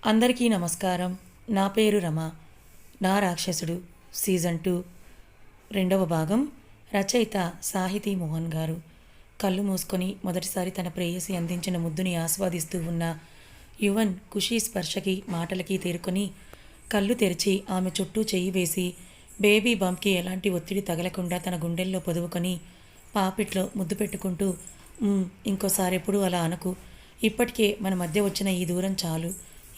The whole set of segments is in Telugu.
అందరికీ నమస్కారం. నా పేరు రమ. నా రాక్షసుడు సీజన్ 2 రెండవ భాగం. రచయిత సాహితీ మోహన్ గారు. కళ్ళు మూసుకొని మొదటిసారి తన ప్రేయసి అందించిన ముద్దుని ఆస్వాదిస్తూ ఉన్న యువన్ ఖుషీ స్పర్శకి మాటలకి తేరుకొని కళ్ళు తెరిచి ఆమె చుట్టూ చెయ్యి వేసి బేబీ బంప్కి ఎలాంటి ఒత్తిడి తగలకుండా తన గుండెల్లో పొదువుకొని పాపిట్లో ముద్దు పెట్టుకుంటూ ఇంకోసారి ఎప్పుడు అలా అనకు. ఇప్పటికే మన మధ్య వచ్చిన ఈ దూరం చాలు.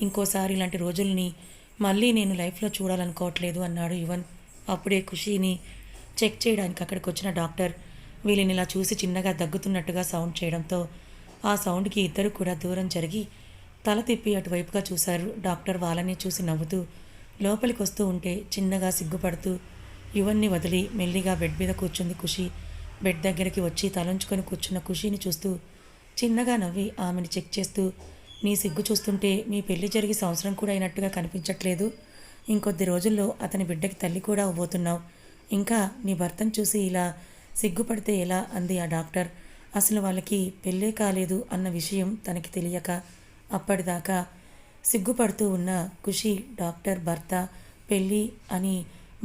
ఇంకోసారి ఇలాంటి రోజుల్ని మళ్ళీ నేను లైఫ్లో చూడాలనుకోవట్లేదు అన్నాడు యువన్. అప్పుడే ఖుషీని చెక్ చేయడానికి అక్కడికి వచ్చిన డాక్టర్ వీళ్ళని ఇలా చూసి చిన్నగా దగ్గుతున్నట్టుగా సౌండ్ చేయడంతో ఆ సౌండ్కి ఇద్దరు కూడా దూరం జరిగి తల తిప్పి అటువైపుగా చూశారు. డాక్టర్ వాళ్ళని చూసి నవ్వుతూ లోపలికి వస్తూ ఉంటే చిన్నగా సిగ్గుపడుతూ యువన్ని వదిలి మెల్లిగా బెడ్ మీద కూర్చుంది ఖుషి. బెడ్ దగ్గరికి వచ్చి తలంచుకొని కూర్చున్న ఖుషీని చూస్తూ చిన్నగా నవ్వి ఆమెను చెక్ చేస్తూ, నీ సిగ్గు చూస్తుంటే మీ పెళ్లి జరిగి సంవత్సరం కూడా అయినట్టుగా కనిపించట్లేదు. ఇంకొద్ది రోజుల్లో అతని బిడ్డకి తల్లి కూడా అవ్వబోతున్నావు. ఇంకా నీ భర్తను చూసి ఇలా సిగ్గుపడితే ఎలా అంది ఆ డాక్టర్. అసలు వాళ్ళకి పెళ్ళే కాలేదు అన్న విషయం తనకి తెలియక అప్పటిదాకా సిగ్గుపడుతూ ఉన్న ఖుషి డాక్టర్ భర్త పెళ్ళి అని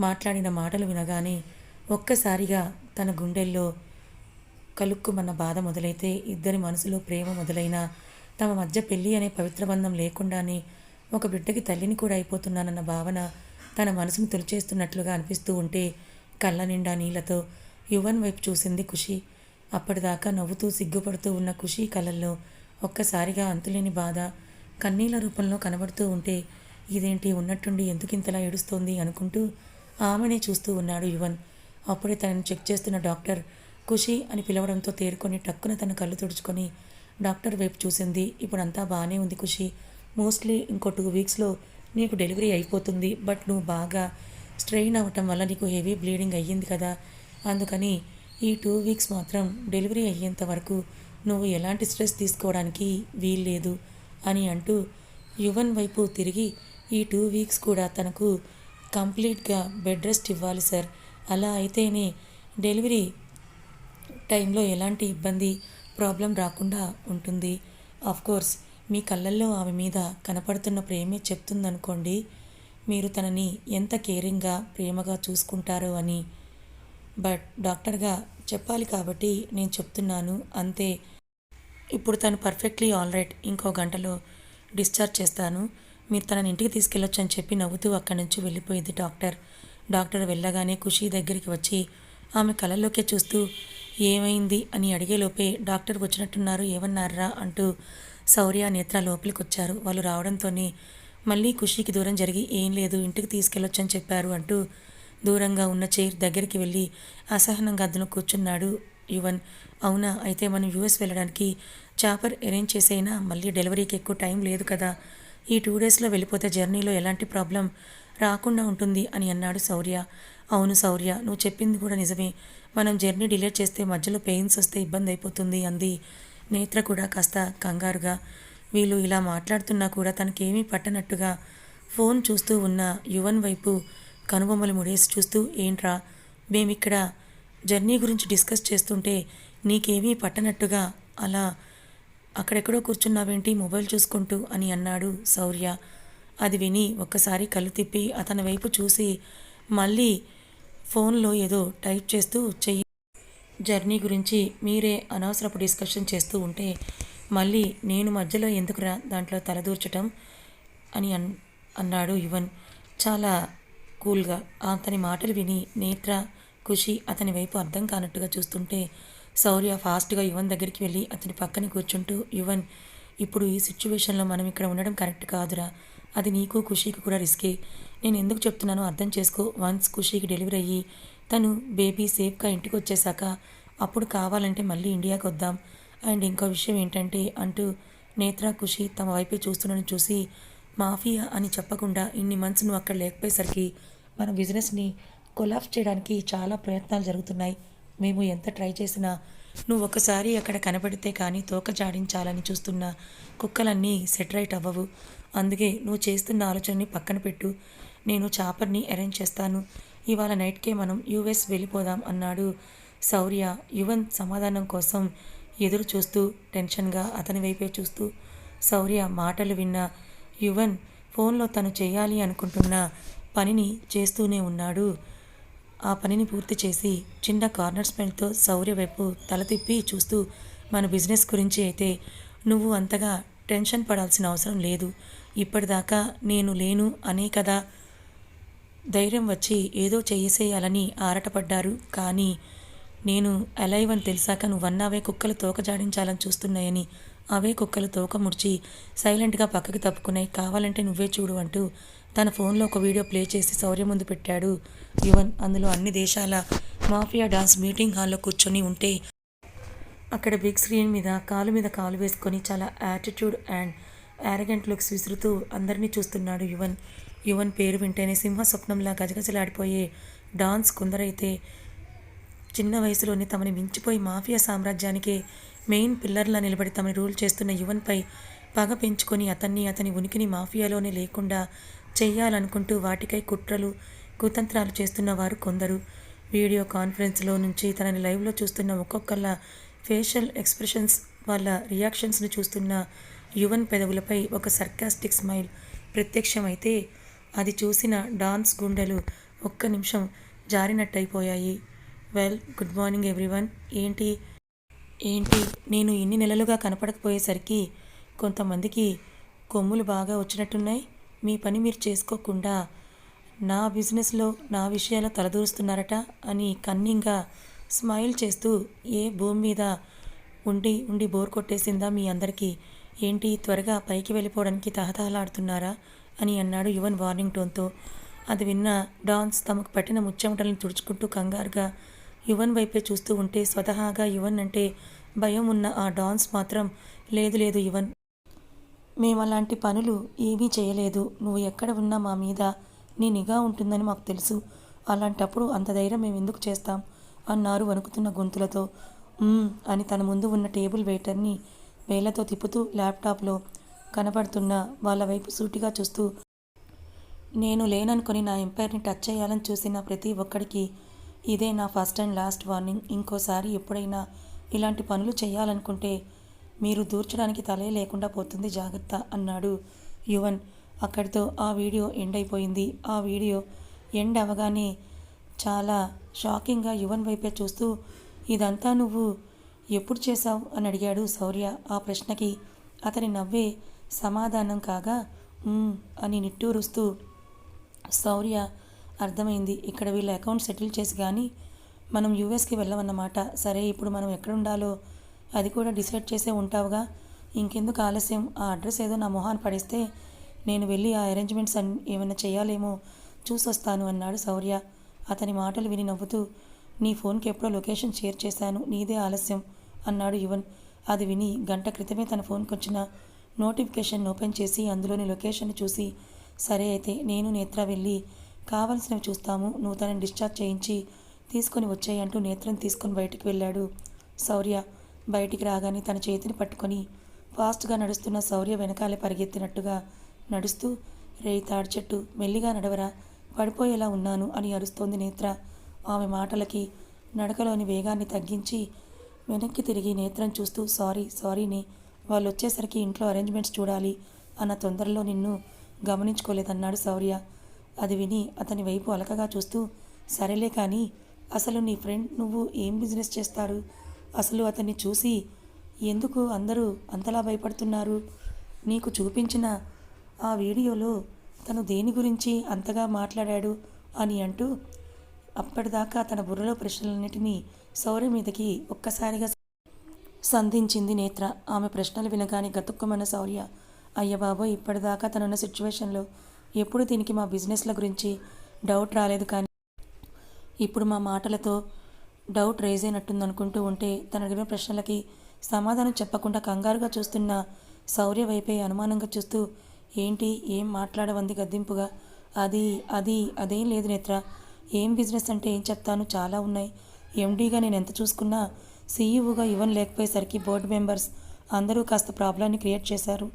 మాట్లాడిన మాటలు వినగానే ఒక్కసారిగా తన గుండెల్లో కలుక్కుమన్న బాధ మొదలైతే ఇద్దరి మనసులో ప్రేమ మొదలైన తమ మధ్య పెళ్ళి అనే పవిత్ర బంధం లేకుండానే ఒక బిడ్డకి తల్లిని కూడా అయిపోతున్నానన్న భావన తన మనసును తొలిచేస్తున్నట్లుగా అనిపిస్తూ ఉంటే కళ్ళ నిండా నీళ్లతో యువన్ వైపు చూసింది ఖుషి. అప్పటిదాకా నవ్వుతూ సిగ్గుపడుతూ ఉన్న ఖుషి కళ్ళల్లో ఒక్కసారిగా అంతులేని బాధ కన్నీళ్ల రూపంలో కనబడుతూ ఉంటే ఇదేంటి ఉన్నట్టుండి ఎందుకింతలా ఏడుస్తోంది అనుకుంటూ ఆమెనే చూస్తూ ఉన్నాడు యువన్. అప్పుడే తనను చెక్ చేస్తున్న డాక్టర్ ఖుషి అని పిలవడంతో తేరుకొని టక్కున తన కళ్ళు తుడుచుకొని డాక్టర్ వైపు చూసింది. ఇప్పుడు అంతా బాగానే ఉంది ఖుషి. మోస్ట్లీ ఇంకో 2 వీక్స్లో నీకు డెలివరీ అయిపోతుంది. బట్ నువ్వు బాగా స్ట్రెయిన్ అవ్వటం వల్ల నీకు హెవీ బ్లీడింగ్ అయ్యింది కదా, అందుకని ఈ 2 వీక్స్ మాత్రం డెలివరీ అయ్యేంత వరకు నువ్వు ఎలాంటి స్ట్రెస్ తీసుకోవడానికి వీల్లేదు అని అంటూ యువన్ వైపు తిరిగి ఈ 2 వీక్స్ కూడా తనకు కంప్లీట్గా బెడ్ రెస్ట్ ఇవ్వాలి సార్. అలా అయితేనే డెలివరీ టైంలో ఎలాంటి ఇబ్బంది ప్రాబ్లం రాకుండా ఉంటుంది. కోర్స్ మీ కళ్ళల్లో ఆమె మీద కనపడుతున్న ప్రేమే చెప్తుందనుకోండి మీరు తనని ఎంత కేరింగ్గా ప్రేమగా చూసుకుంటారో అని. బట్ డాక్టర్గా చెప్పాలి కాబట్టి నేను చెప్తున్నాను అంతే. ఇప్పుడు తను పర్ఫెక్ట్లీ ఆల్ రైట్. ఇంకో గంటలో డిశ్చార్జ్ చేస్తాను. మీరు తనని ఇంటికి తీసుకెళ్ళొచ్చు అని చెప్పి నవ్వుతూ అక్కడి నుంచి వెళ్ళిపోయింది డాక్టర్. డాక్టర్ వెళ్ళగానే ఖుషి దగ్గరికి వచ్చి ఆమె కళ్ళల్లోకే చూస్తూ ఏమైంది అని అడిగేలోపే డాక్టర్ వచ్చినట్టున్నారు, ఏమన్నారా అంటూ శౌర్య నేత్ర లోపలికి వచ్చారు. వాళ్ళు రావడంతోనే మళ్ళీ ఖుషీకి దూరం జరిగి ఏం లేదు ఇంటికి తీసుకెళ్ళొచ్చని చెప్పారు అంటూ దూరంగా ఉన్న చైర్ దగ్గరికి వెళ్ళి అసహనంగా అద్దను కూర్చున్నాడు యువన్. అవునా, అయితే మనం యూఎస్ వెళ్ళడానికి చాపర్ అరేంజ్ చేసైనా మళ్ళీ డెలివరీకి ఎక్కువ టైం లేదు కదా, ఈ 2 డేస్లో వెళ్ళిపోతే జర్నీలో ఎలాంటి ప్రాబ్లం రాకుండా ఉంటుంది అని అన్నాడు శౌర్య. అవును శౌర్య, నువ్వు చెప్పింది కూడా నిజమే. మనం జర్నీ డిలే చేస్తే మధ్యలో పెయిన్స్ వస్తే ఇబ్బంది అయిపోతుంది అంది నేత్ర కూడా కాస్త కంగారుగా. వీళ్ళు ఇలా మాట్లాడుతున్నా కూడా తనకేమీ పట్టనట్టుగా ఫోన్ చూస్తూ ఉన్న యువన్ వైపు కనుబొమ్మలు ముడేసి చూస్తూ ఏంట్రా మేమిక్కడ జర్నీ గురించి డిస్కస్ చేస్తుంటే నీకేమీ పట్టనట్టుగా అలా అక్కడెక్కడో కూర్చున్నావేంటి మొబైల్ చూసుకుంటూ అని అన్నాడు శౌర్య. అది విని ఒక్కసారి కళ్ళు తిప్పి అతని వైపు చూసి మళ్ళీ ఫోన్లో ఏదో టైప్ చేస్తూ చెయ్యి జర్నీ గురించి మీరే అనవసరపు డిస్కషన్ చేస్తూ ఉంటే మళ్ళీ నేను మధ్యలో ఎందుకురా దాంట్లో తలదూర్చటం అని అన్నాడు యువన్ చాలా కూల్గా. అతని మాటలు విని నేత్ర ఖుషి అతని వైపు అర్థం కానట్టుగా చూస్తుంటే శౌర్య ఫాస్ట్గా యువన్ దగ్గరికి వెళ్ళి అతని పక్కన కూర్చుంటూ యువన్, ఇప్పుడు ఈ సిచ్యువేషన్లో మనం ఇక్కడ ఉండడం కరెక్ట్ కాదురా, అది నీకు ఖుషీకి కూడా రిస్కే. నేను ఎందుకు చెప్తున్నానో అర్థం చేసుకో. వన్స్ ఖుషీకి డెలివరీ అయ్యి తను బేబీ సేఫ్గా ఇంటికి వచ్చేసాక అప్పుడు కావాలంటే మళ్ళీ ఇండియాకి వద్దాం. అండ్ ఇంకో విషయం ఏంటంటే అంటూ నేత్ర ఖుషి తమ వైపే చూస్తున్నాను చూసి మాఫియా అని చెప్పకుండా ఇన్ని మంత్స్ నువ్వు అక్కడ లేకపోయేసరికి మన బిజినెస్ని కొలాప్స్ చేయడానికి చాలా ప్రయత్నాలు జరుగుతున్నాయి. మేము ఎంత ట్రై చేసినా నువ్వు ఒకసారి అక్కడ కనబడితే కానీ తోక జాడించాలని చూస్తున్న కుక్కలన్నీ సెట్ రైట్ అవ్వవు. అందుకే నువ్వు చేస్తున్న ఆలోచనని పక్కన పెట్టు. నేను చాపర్ని అరేంజ్ చేస్తాను. ఇవాళ నైట్కే మనం యూఎస్ వెళ్ళిపోదాం అన్నాడు శౌర్య. యువన్ సమాధానం కోసం ఎదురు చూస్తూ టెన్షన్గా అతని వైపే చూస్తూ శౌర్య మాటలు విన్న యువన్ ఫోన్లో తను చేయాలి అనుకుంటున్న పనిని చేస్తూనే ఉన్నాడు. ఆ పనిని పూర్తి చేసి చిన్న కార్నర్ స్మైల్తో శౌర్య వైపు తల తిప్పి చూస్తూ, మన బిజినెస్ గురించి అయితే నువ్వు అంతగా టెన్షన్ పడాల్సిన అవసరం లేదు. ఇప్పటిదాకా నేను లేను అనే కదా ధైర్యం వచ్చి ఏదో చేసేయాలని ఆరాటపడ్డారు. కానీ నేను అలైవ్ అని తెలిసాక నువ్వన్నావే కుక్కలు తోక జాడించాలని చూస్తున్నాయని. అవే కుక్కలు తోక ముడిచి సైలెంట్గా పక్కకి తప్పుకున్నాయి. కావాలంటే నువ్వే చూడు అంటూ తన ఫోన్లో ఒక వీడియో ప్లే చేసి శౌర్య ముందు పెట్టాడు యువన్. అందులో అన్ని దేశాల మాఫియా డాన్స్ మీటింగ్ హాల్లో కూర్చొని ఉంటే అక్కడ బిగ్ స్క్రీన్ మీద కాలు వేసుకొని చాలా యాటిట్యూడ్ అండ్ యారగెంట్ లుక్స్ విసురుతూ అందరినీ చూస్తున్నాడు యువన్. యువన్ పేరు వింటేనే సింహ స్వప్నంలా గజగజలాడిపోయే డాన్స్ కొందరైతే చిన్న వయసులోనే తమని మించిపోయి మాఫియా సామ్రాజ్యానికే మెయిన్ పిల్లర్లా నిలబడి తమని రూల్ చేస్తున్న యువన్పై పగ పెంచుకొని అతని ఉనికిని మాఫియాలోనే లేకుండా చెయ్యాలనుకుంటూ వాటికై కుట్రలు కుతంత్రాలు చేస్తున్న వారు కొందరు. వీడియో కాన్ఫరెన్స్లో నుంచి తనని లైవ్లో చూస్తున్న ఒక్కొక్కళ్ళ ఫేషియల్ ఎక్స్ప్రెషన్స్, వాళ్ళ రియాక్షన్స్ని చూస్తున్న యువన్ పెదవులపై ఒక సర్కాస్టిక్ స్మైల్ ప్రత్యక్షమైతే అది చూసిన డాన్స్ గుండెలు ఒక్క నిమిషం జారినట్టయిపోయాయి. Well, good morning everyone. ఏంటి నేను ఇన్ని నెలలుగా కనపడకపోయేసరికి కొంతమందికి కొమ్ములు బాగా వచ్చినట్టున్నాయి. మీ పని మీరు చేసుకోకుండా నా బిజినెస్లో నా విషయాల్లో తలదూరుస్తున్నారట అని కన్నింగ్గా స్మైల్ చేస్తూ, ఏ భూమి మీద ఉండి ఉండి బోర్ కొట్టేసిందా మీ అందరికీ? ఏంటి త్వరగా పైకి వెళ్ళిపోవడానికి తహతహలాడుతున్నారా అని అన్నాడు యువన్ వార్నింగ్ టోన్తో. అది విన్న డాన్స్ తమకు పట్టిన ముచ్చెమటలను తుడుచుకుంటూ కంగారుగా యువన్ వైపే చూస్తూ ఉంటే, స్వతహాగా యువన్ అంటే భయం ఉన్న ఆ డాన్స్ మాత్రం లేదు యువన్, మేమలాంటి పనులు ఏమీ చేయలేదు. నువ్వు ఎక్కడ ఉన్నా మా మీద నీ నిఘా ఉంటుందని మాకు తెలుసు. అలాంటప్పుడు అంత ధైర్యం మేము ఎందుకు చేస్తాం అన్నారు వణుకుతున్న గొంతులతో. అని తన ముందు ఉన్న టేబుల్ వెయిటర్ని వేళ్లతో తిప్పుతూ ల్యాప్టాప్లో కనపడుతున్న వాళ్ళ వైపు సూటిగా చూస్తూ, నేను లేననుకొని నా ఎంపైర్ని టచ్ చేయాలని చూసిన ప్రతి ఒక్కడికి ఇదే నా ఫస్ట్ అండ్ లాస్ట్ వార్నింగ్. ఇంకోసారి ఎప్పుడైనా ఇలాంటి పనులు చేయాలనుకుంటే మీరు దూర్చడానికి తలే లేకుండా పోతుంది, జాగ్రత్త అన్నాడు యువన్. అక్కడితో ఆ వీడియో ఎండ్ అయిపోయింది. ఆ వీడియో ఎండ్ అవగానే చాలా షాకింగ్గా యువన్ వైపే చూస్తూ, ఇదంతా నువ్వు ఎప్పుడు చేశావు అని అడిగాడు శౌర్య. ఆ ప్రశ్నకి అతని నవ్వే సమాధానం కాగా అని నిట్టూరుస్తూ, శౌర్య అర్థమైంది, ఇక్కడ వీళ్ళ అకౌంట్ సెటిల్ చేసి కానీ మనం యూఎస్కి వెళ్ళమన్నమాట. సరే, ఇప్పుడు మనం ఎక్కడుండాలో అది కూడా డిసైడ్ చేసే ఉంటావుగా. ఇంకెందుకు ఆలస్యం, ఆ అడ్రస్ ఏదో నా మొహాన్ పడిస్తే నేను వెళ్ళి ఆ అరేంజ్మెంట్స్ ఏమైనా చేయాలేమో చూసొస్తాను అన్నాడు శౌర్య. అతని మాటలు విని నవ్వుతూ, నీ ఫోన్కి ఎప్పుడో లొకేషన్ షేర్ చేశాను, నీదే ఆలస్యం అన్నాడు యువన్. అది విని గంట క్రితమే తన ఫోన్కి వచ్చిన నోటిఫికేషన్ ఓపెన్ చేసి అందులోని లొకేషన్ చూసి, సరే అయితే నేను నేత్ర వెళ్ళి కావలసినవి చూస్తాము, నువ్వు తనని డిశ్చార్జ్ చేయించి తీసుకొని వచ్చాయి అంటూ నేత్రం తీసుకొని బయటికి వెళ్ళాడు శౌర్య. బయటికి రాగానే తన చేతిని పట్టుకొని ఫాస్ట్గా నడుస్తున్న శౌర్య వెనకాలే పరిగెత్తినట్టుగా నడుస్తూ, రేయి తాడి చెట్టు, మెల్లిగా నడవరా, పడిపోయేలా ఉన్నాను అని అరుస్తోంది నేత్ర. ఆమె మాటలకి నడకలోని వేగాన్ని తగ్గించి వెనక్కి తిరిగి నేత్రం చూస్తూ, సారీని, వాళ్ళు వచ్చేసరికి ఇంట్లో అరేంజ్మెంట్స్ చూడాలి అన్న తొందరలో నిన్ను గమనించుకోలేదన్నాడు శౌర్య. అది విని అతని వైపు అలకగా చూస్తూ, సరేలే కానీ అసలు నీ ఫ్రెండ్ నువ్వు ఏం బిజినెస్ చేస్తారు? అసలు అతన్ని చూసి ఎందుకు అందరూ అంతలా భయపడుతున్నారు? నీకు చూపించిన ఆ వీడియోలో తను దేని గురించి అంతగా మాట్లాడాడు అని అంటూ అప్పటిదాకా తన బుర్రలో ప్రశ్నలన్నిటినీ శౌర్య మీదకి ఒక్కసారిగా సంధించింది నేత్ర. ఆమె ప్రశ్నలు వినగానే గతుక్కుమన్న శౌర్య, అయ్యబాబోయ్, ఇప్పటిదాకా తనున్న సిచ్యువేషన్లో ఎప్పుడు దీనికి మా బిజినెస్ల గురించి డౌట్ రాలేదు, కానీ ఇప్పుడు మా మాటలతో డౌట్ రేజ్ అయినట్టుందనుకుంటూ ఉంటే తన అడిగిన ప్రశ్నలకి సమాధానం చెప్పకుండా కంగారుగా చూస్తున్న శౌర్య వైపే అనుమానంగా చూస్తూ, ఏంటి ఏం మాట్లాడవంది గద్దింపుగా. అదేం లేదు నేత్ర, ఏం బిజినెస్ అంటే ఏం చెప్తాను, చాలా ఉన్నాయి. ఎండీగా నేను ఎంత చూసుకున్నా సీఈఓగా యువన్ లేకపోయేసరికి బోర్డు మెంబర్స్ అందరూ కాస్త ప్రాబ్లాన్ని క్రియేట్ చేశారు,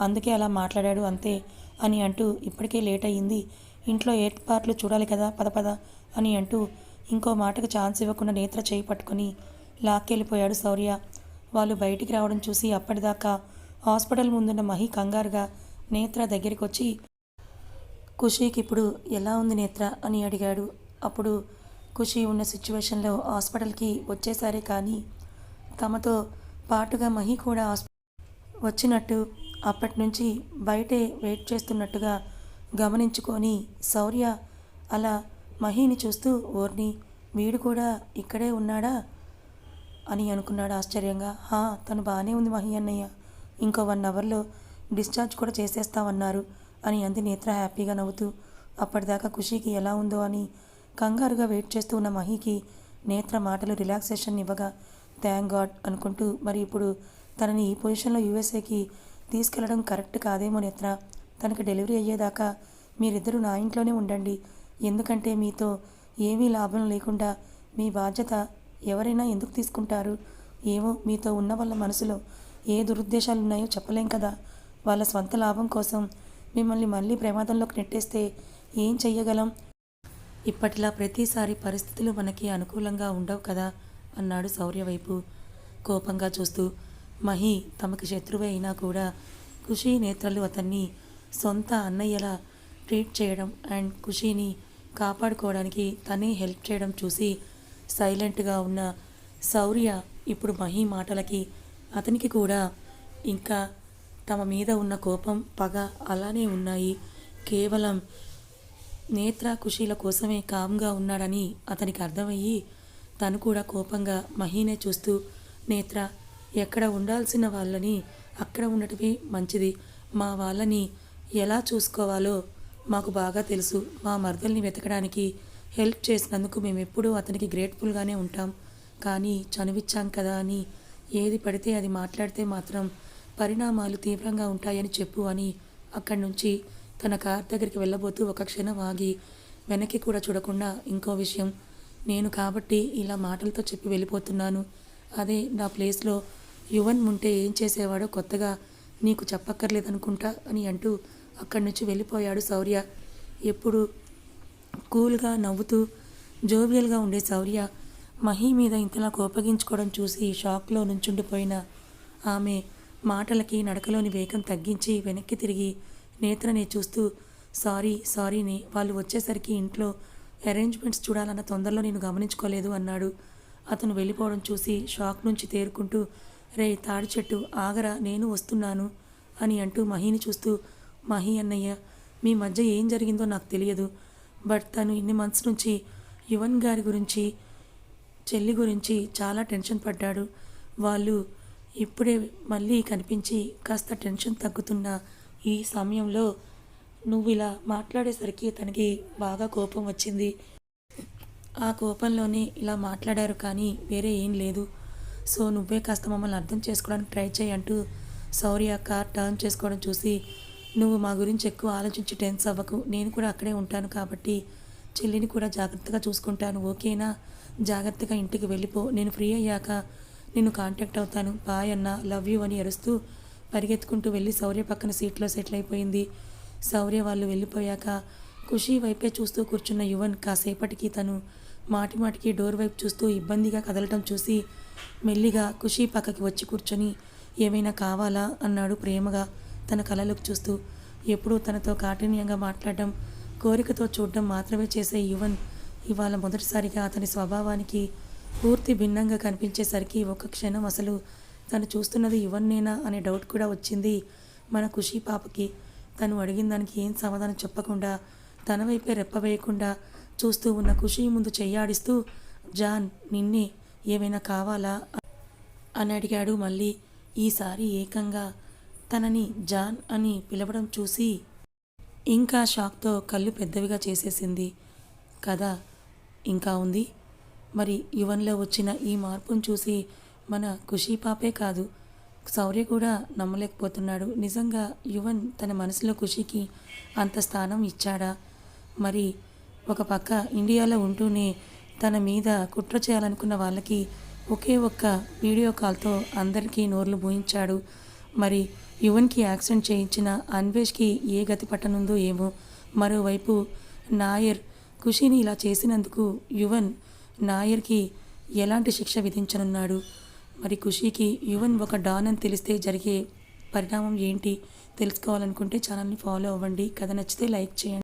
అందుకే అలా మాట్లాడాడు అంతే అని అంటూ, ఇప్పటికే లేట్ అయ్యింది, ఇంట్లో ఏర్పాట్లు చూడాలి కదా, పద అని అంటూ ఇంకో మాటకు ఛాన్స్ ఇవ్వకుండా నేత్ర చేయి పట్టుకొని లాక్కెళ్ళిపోయాడు శౌర్య. వాళ్ళు బయటికి రావడం చూసి అప్పటిదాకా హాస్పిటల్ ముందున్న మహి కంగారుగా నేత్ర దగ్గరికి వచ్చి ఖుషీకి ఇప్పుడు ఎలా ఉంది నేత్ర అని అడిగాడు. అప్పుడు ఖుషీ ఉన్న సిచ్యువేషన్లో హాస్పిటల్కి వచ్చేసారే కానీ తమతో పాటుగా మహి కూడా వచ్చినట్టు అప్పటి నుంచి బయటే వెయిట్ చేస్తున్నట్టుగా గమనించుకొని శౌర్య అలా మహిని చూస్తూ ఓర్ని వీడు కూడా ఇక్కడే ఉన్నాడా అని అనుకున్నాడు ఆశ్చర్యంగా. తను బాగానే ఉంది మహి అన్నయ్య, ఇంకో 1 అవర్లో డిశ్చార్జ్ కూడా చేసేస్తామన్నారు అని అంది నేత్ర హ్యాపీగా నవ్వుతూ. అప్పటిదాకా ఖుషీకి ఎలా ఉందో అని కంగారుగా వెయిట్ చేస్తూ ఉన్న మహికి నేత్ర మాటలు రిలాక్సేషన్ ఇవ్వగా థ్యాంక్ గాడ్ అనుకుంటూ, మరి ఇప్పుడు తనని ఈ పొజిషన్లో యూఎస్ఏకి తీసుకెళ్లడం కరెక్ట్ కాదేమో నేత్ర, తనకి డెలివరీ అయ్యేదాకా మీరిద్దరూ నా ఇంట్లోనే ఉండండి, ఎందుకంటే మీతో ఏమీ లాభం లేకుండా మీ బాధ్యత ఎవరైనా ఎందుకు తీసుకుంటారు? ఏమో మీతో ఉన్న వాళ్ళ మనసులో ఏ దురుద్దేశాలు ఉన్నాయో చెప్పలేం కదా. వాళ్ళ స్వంత లాభం కోసం మిమ్మల్ని మళ్ళీ ప్రమాదంలోకి నెట్టేస్తే ఏం చెయ్యగలం? ఇప్పటిలా ప్రతిసారి పరిస్థితులు మనకి అనుకూలంగా ఉండవు కదా అన్నాడు శౌర్య వైపు కోపంగా చూస్తూ. మహి తమకి శత్రువే అయినా కూడా ఖుషీ నేత్రలు అతన్ని సొంత అన్నయ్యలా ట్రీట్ చేయడం అండ్ ఖుషీని కాపాడుకోవడానికి తనే హెల్ప్ చేయడం చూసి సైలెంట్గా ఉన్న శౌర్య ఇప్పుడు మహి మాటలకి అతనికి కూడా ఇంకా తమ మీద ఉన్న కోపం పగ అలానే ఉన్నాయి. కేవలం నేత్ర ఖుషీల కోసమే కామ్గా ఉన్నాడని అతనికి అర్థమయ్యి తను కూడా కోపంగా మహీనే చూస్తూ, నేత్ర ఎక్కడ ఉండాల్సిన వాళ్ళని అక్కడ ఉండటమే మంచిది, మా వాళ్ళని ఎలా చూసుకోవాలో మాకు బాగా తెలుసు, మా మరదల్ని వెతకడానికి హెల్ప్ చేసినందుకు మేమెప్పుడూ అతనికి గ్రేట్ఫుల్గానే ఉంటాం, కానీ చనువిచ్చాం కదా అని ఏది పడితే అది మాట్లాడితే మాత్రం పరిణామాలు తీవ్రంగా ఉంటాయని చెప్పు అని అక్కడి నుంచి తన కార్ దగ్గరికి వెళ్ళబోతూ ఒక క్షణం ఆగి వెనక్కి కూడా చూడకుండా, ఇంకో విషయం, నేను కాబట్టి ఇలా మాటలతో చెప్పి వెళ్ళిపోతున్నాను, అదే నా ప్లేస్లో యువన్ ఉంటే ఏం చేసేవాడో కొత్తగా నీకు చెప్పక్కర్లేదనుకుంటా అని అంటూ అక్కడి నుంచి వెళ్ళిపోయాడు శౌర్య. ఎప్పుడు కూల్గా నవ్వుతూ జోవియల్గా ఉండే శౌర్య మహి మీద ఇంతలా కోపగించుకోవడం చూసి షాక్లో నుంచుండిపోయిన ఆమె మాటలకి నడకలోని వేగం తగ్గించి వెనక్కి తిరిగి నేత్రనే చూస్తూ, సారీని వాళ్ళు వచ్చేసరికి ఇంట్లో అరేంజ్మెంట్స్ చూడాలన్న తొందరలో నేను గమనించుకోలేదు అన్నాడు. అతను వెళ్ళిపోవడం చూసి షాక్ నుంచి తేరుకుంటూ, రే తాడి చెట్టు ఆగరా, నేను వస్తున్నాను అని అంటూ మహిని చూస్తూ, మహి అన్నయ్య మీ మధ్య ఏం జరిగిందో నాకు తెలియదు, బట్ తను ఇన్ని మంత్స్ నుంచి యువన్ గారి గురించి చెల్లి గురించి చాలా టెన్షన్ పడ్డాడు, వాళ్ళు ఇప్పుడే మళ్ళీ కనిపించి కాస్త టెన్షన్ తగ్గుతున్న ఈ సమయంలో నువ్వు ఇలా మాట్లాడేసరికి తనకి బాగా కోపం వచ్చింది, ఆ కోపంలోనే ఇలా మాట్లాడారు కానీ వేరే ఏం లేదు, సో నువ్వే కాస్త మమ్మల్ని అర్థం చేసుకోవడానికి ట్రై చేయి అంటూ శౌర్య కార్ టర్న్ చేసుకోవడం చూసి, నువ్వు మా గురించి ఎక్కువ ఆలోచించి టెన్స్ అవ్వకు, నేను కూడా అక్కడే ఉంటాను కాబట్టి చెల్లిని కూడా జాగ్రత్తగా చూసుకుంటాను, ఓకేనా, జాగ్రత్తగా ఇంటికి వెళ్ళిపో, నేను ఫ్రీ అయ్యాక నిన్ను కాంటాక్ట్ అవుతాను, బాయ్ అన్న, లవ్ యూ అని అరుస్తూ పరిగెత్తుకుంటూ వెళ్ళి శౌర్య పక్కన సీట్లో సెటిల్ అయిపోయింది. శౌర్య వాళ్ళు వెళ్ళిపోయాక ఖుషీ వైపే చూస్తూ కూర్చున్న యువన్ కాసేపటికి తను మాటిమాటికి డోర్ వైపు చూస్తూ ఇబ్బందిగా కదలటం చూసి మెల్లిగా ఖుషీ పక్కకి వచ్చి కూర్చొని, ఏమైనా కావాలా అన్నాడు ప్రేమగా తన కళ్ళలోకి చూస్తూ. ఎప్పుడూ తనతో కాఠిన్యంగా మాట్లాడడం, కోరికతో చూడడం మాత్రమే చేసే యువన్ ఇవాళ మొదటిసారిగా అతని స్వభావానికి పూర్తి భిన్నంగా కనిపించేసరికి ఒక క్షణం అసలు తను చూస్తున్నది యువన్నేనా అనే డౌట్ కూడా వచ్చింది మన ఖుషీ పాపకి. తను అడిగిన దానికి ఏం సమాధానం చెప్పకుండా తన వైపే రెప్పవేయకుండా చూస్తూ ఉన్న ఖుషీ ముందు చెయ్యాడిస్తూ, జాన్ నిన్నే, ఏమైనా కావాలా అని అడిగాడు మళ్ళీ. ఈసారి ఏకంగా తనని జాన్ అని పిలవడం చూసి ఇంకా షాక్తో కళ్ళు పెద్దవిగా చేసేసింది. కథ ఇంకా ఉంది. మరి యువన్లో వచ్చిన ఈ మార్పును చూసి మన ఖుషీ పాపే కాదు శౌర్య కూడా నమ్మలేకపోతున్నాడు. నిజంగా యువన్ తన మనసులో ఖుషీకి అంత స్థానం ఇచ్చాడా? మరి ఒక పక్క ఇండియాలో ఉంటూనే తన మీద కుట్ర చేయాలనుకున్న వాళ్ళకి ఒకే ఒక్క వీడియో కాల్తో అందరికీ నోర్లు మూయించాడు. మరి యువన్కి యాక్సిడెంట్ చేయించిన అన్వేష్కి ఏ గతి పట్టనుందో ఏమో. మరోవైపు నాయర్ ఖుషీని ఇలా చేసినందుకు యువన్ నాయర్కి ఎలాంటి శిక్ష విధించనున్నాడు? మరి ఖుషీకి యువన్ ఒక డాన్ అని తెలిస్తే జరిగే పరిణామం ఏంటి? తెలుసుకోవాలనుకుంటే ఛానల్ని ఫాలో అవ్వండి. కథ నచ్చితే లైక్ చేయండి.